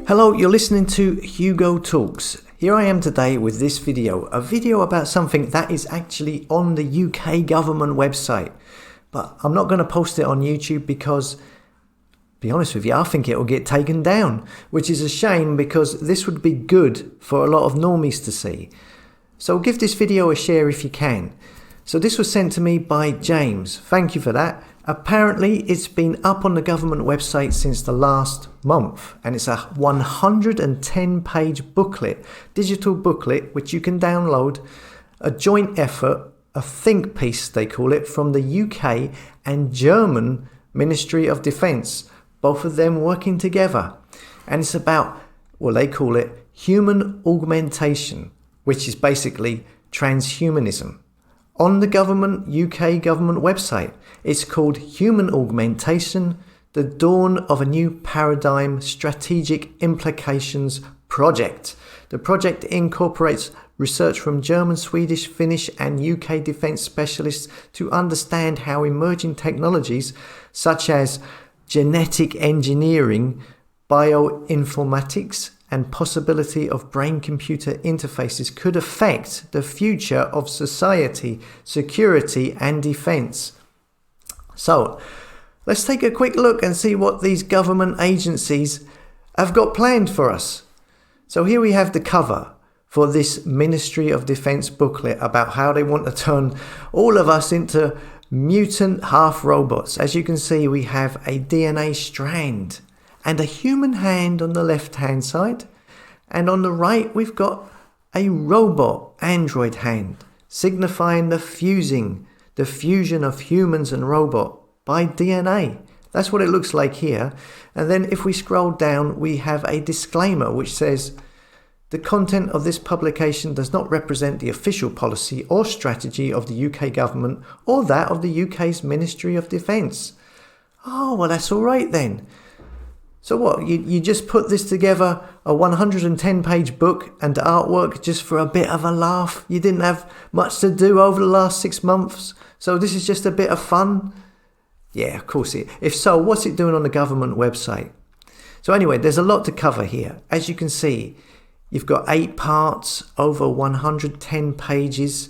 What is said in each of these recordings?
Hello, you're listening to Hugo Talks. Here I am today with this video, a video about something that is actually on the UK government website. But I'm not going to post it on YouTube because, to be honest with you, I think it will get taken down, which is a shame because this would be good for a lot of normies to see. So give this video a share if you can. So this was sent to me by James. Thank you for that. Apparently it's been up on the government website since the last month, and it's a 110-page booklet, digital booklet, which you can download, a joint effort, a think piece they call it, from the UK and German Ministry of Defence, both of them working together. And it's about, well, they call it human augmentation, which is basically transhumanism. On the UK government website, it's called Human Augmentation, the Dawn of a New Paradigm Strategic Implications Project. The project incorporates research from German, Swedish, Finnish and UK defence specialists to understand how emerging technologies such as genetic engineering, bioinformatics and possibility of brain-computer interfaces could affect the future of society, security and defence. So, let's take a quick look and see what these government agencies have got planned for us. So here we have the cover for this Ministry of Defence booklet about how they want to turn all of us into mutant half robots. As you can see, we have a DNA strand and a human hand on the left hand side, and on the right we've got a robot android hand, signifying the fusion of humans and robot by DNA. That's what it looks like here. And then if we scroll down, we have a disclaimer which says the content of this publication does not represent the official policy or strategy of the UK government or that of the UK's Ministry of Defence. Oh, well, that's all right then. So what, you just put this together, a 110-page book and artwork just for a bit of a laugh? You didn't have much to do over the last 6 months, so this is just a bit of fun? Yeah, of course it. If so, what's it doing on the government website? So anyway, there's a lot to cover here. As you can see, you've got 8 parts over 110 pages.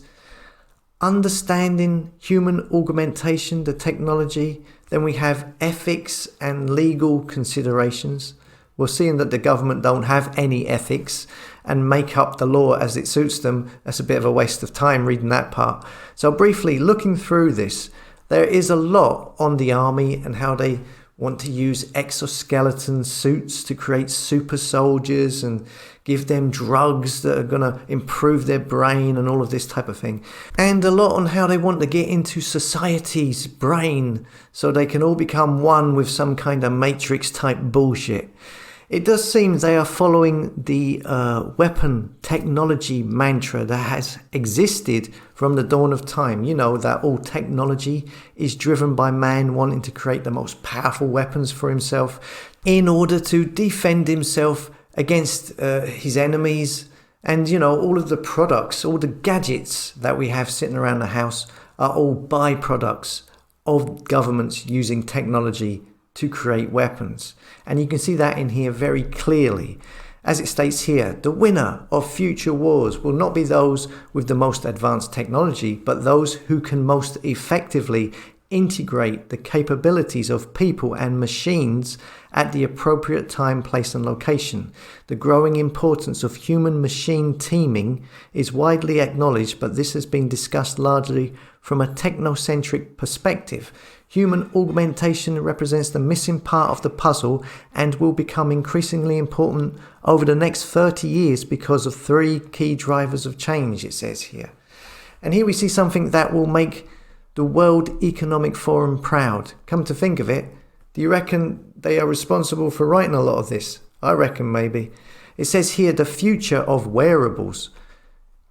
Understanding human augmentation, the technology. Then we have ethics and legal considerations. Well, seeing that the government don't have any ethics and make up the law as it suits them, that's a bit of a waste of time reading that part. So briefly, looking through this, there is a lot on the army and how they want to use exoskeleton suits to create super soldiers and give them drugs that are going to improve their brain and all of this type of thing. And a lot on how they want to get into society's brain so they can all become one with some kind of matrix type bullshit. It does seem they are following the weapon technology mantra that has existed from the dawn of time. You know that all technology is driven by man wanting to create the most powerful weapons for himself in order to defend himself against his enemies. And you know, all of the products, all the gadgets that we have sitting around the house are all byproducts of governments using technology to create weapons. And you can see that in here very clearly. As it states here, the winner of future wars will not be those with the most advanced technology, but those who can most effectively integrate the capabilities of people and machines at the appropriate time, place and location. The growing importance of human-machine teaming is widely acknowledged, but this has been discussed largely from a technocentric perspective. Human augmentation represents the missing part of the puzzle and will become increasingly important over the next 30 years because of 3 key drivers of change, it says here. And here we see something that will make the World Economic Forum proud. Come to think of it, do you reckon they are responsible for writing a lot of this? I reckon maybe. It says here the future of wearables.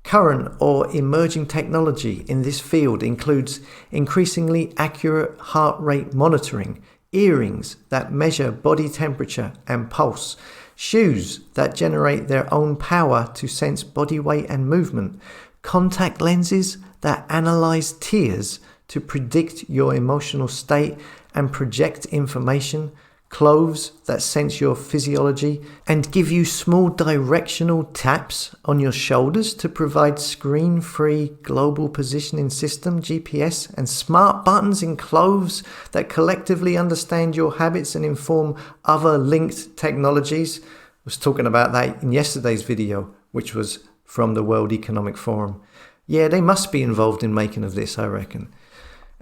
Current or emerging technology in this field includes increasingly accurate heart rate monitoring, earrings that measure body temperature and pulse, shoes that generate their own power to sense body weight and movement, contact lenses that analyze tears to predict your emotional state and project information, cloves that sense your physiology and give you small directional taps on your shoulders to provide screen-free global positioning system, GPS, and smart buttons in clothes that collectively understand your habits and inform other linked technologies. I was talking about that in yesterday's video, which was from the World Economic Forum. Yeah, they must be involved in making of this, I reckon.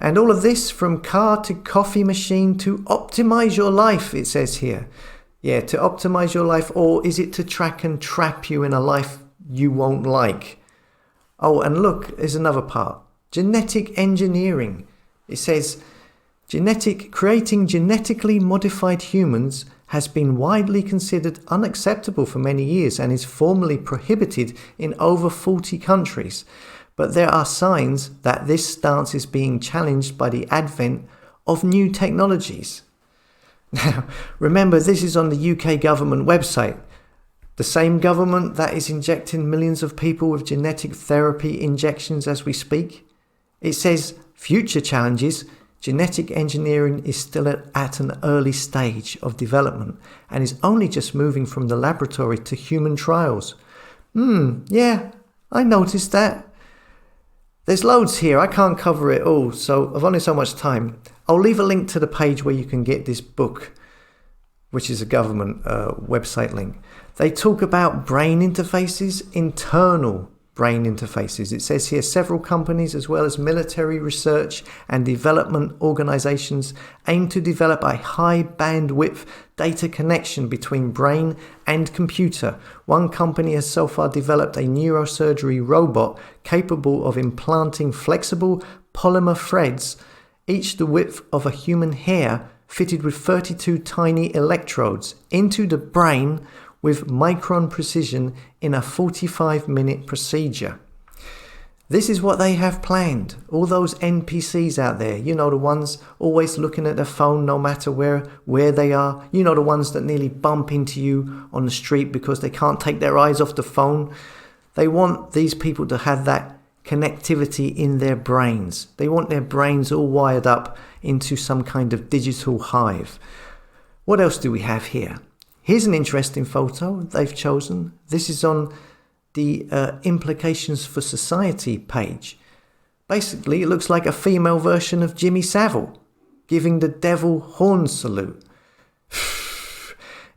And all of this from car to coffee machine to optimize your life, it says here. Yeah, to optimize your life, or is it to track and trap you in a life you won't like? Oh, and look, there's another part. Genetic engineering. It says, creating genetically modified humans has been widely considered unacceptable for many years and is formally prohibited in over 40 countries. But there are signs that this stance is being challenged by the advent of new technologies. Now, remember, this is on the UK government website. The same government that is injecting millions of people with genetic therapy injections as we speak. It says, future challenges, genetic engineering is still at an early stage of development and is only just moving from the laboratory to human trials. Yeah, I noticed that. There's loads here. I can't cover it all, so I've only so much time. I'll leave a link to the page where you can get this book, which is a government website link. They talk about brain interfaces, internal brain interfaces. It says here several companies as well as military research and development organizations aim to develop a high bandwidth data connection between brain and computer. One company has so far developed a neurosurgery robot capable of implanting flexible polymer threads, each the width of a human hair, fitted with 32 tiny electrodes into the brain with micron precision in a 45-minute procedure. This is what they have planned. All those NPCs out there, you know, the ones always looking at their phone no matter where they are. You know, the ones that nearly bump into you on the street because they can't take their eyes off the phone. They want these people to have that connectivity in their brains. They want their brains all wired up into some kind of digital hive. What else do we have here? Here's an interesting photo they've chosen. This is on the Implications for Society page. Basically, it looks like a female version of Jimmy Savile, giving the devil horn salute.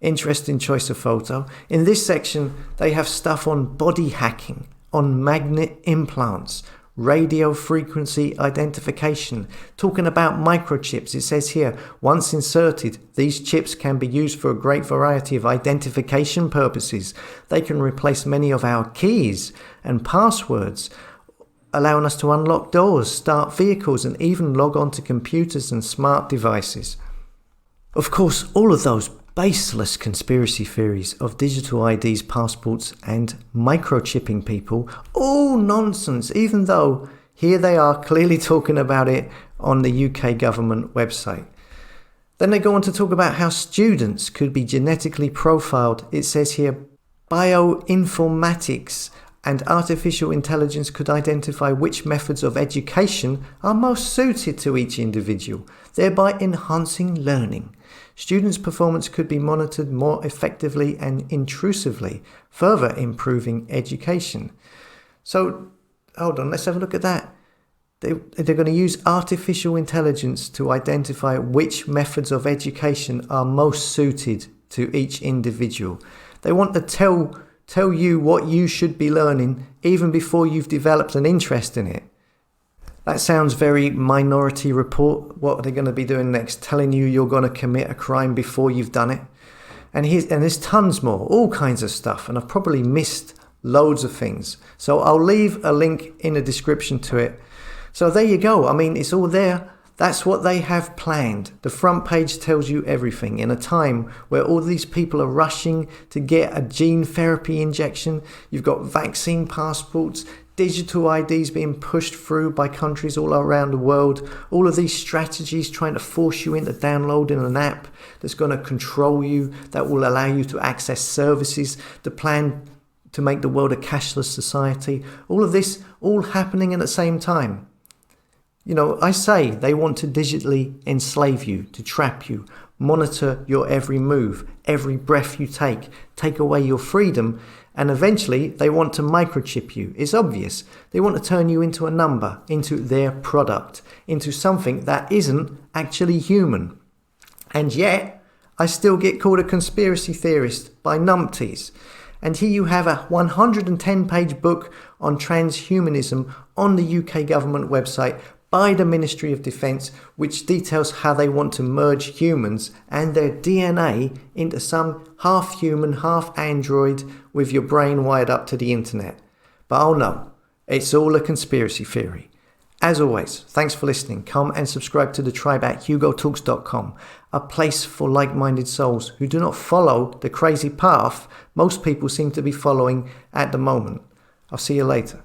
Interesting choice of photo. In this section, they have stuff on body hacking, on magnet implants, radio frequency identification, talking about microchips. It says here, once inserted, these chips can be used for a great variety of identification purposes. They can replace many of our keys and passwords, allowing us to unlock doors, start vehicles, and even log on to computers and smart devices. Of course, all of those baseless conspiracy theories of digital IDs, passports, and microchipping people, all nonsense, even though here they are clearly talking about it on the UK government website. Then they go on to talk about how students could be genetically profiled. It says here, bioinformatics and artificial intelligence could identify which methods of education are most suited to each individual, thereby enhancing learning. Students' performance could be monitored more effectively and intrusively, further improving education. So, hold on, let's have a look at that. They're going to use artificial intelligence to identify which methods of education are most suited to each individual. They want to tell you what you should be learning even before you've developed an interest in it. That sounds very Minority Report. What are they going to be doing next? Telling you you're going to commit a crime before you've done it? And there's tons more, all kinds of stuff. And I've probably missed loads of things. So I'll leave a link in the description to it. So there you go. I mean, it's all there. That's what they have planned. The front page tells you everything. In a time where all these people are rushing to get a gene therapy injection, you've got vaccine passports, digital IDs being pushed through by countries all around the world, all of these strategies trying to force you into downloading an app that's going to control you, that will allow you to access services, the plan to make the world a cashless society, all of this all happening at the same time. You know, I say they want to digitally enslave you, to trap you, monitor your every move, every breath you take away your freedom, and eventually they want to microchip you. It's obvious. They want to turn you into a number, into their product, into something that isn't actually human. And yet, I still get called a conspiracy theorist by numpties. And here you have a 110-page book on transhumanism on the UK government website by the Ministry of Defence, which details how they want to merge humans and their DNA into some half-human, half-android with your brain wired up to the internet. But oh no, it's all a conspiracy theory. As always, thanks for listening. Come and subscribe to the tribe at hugotalks.com, a place for like-minded souls who do not follow the crazy path most people seem to be following at the moment. I'll see you later.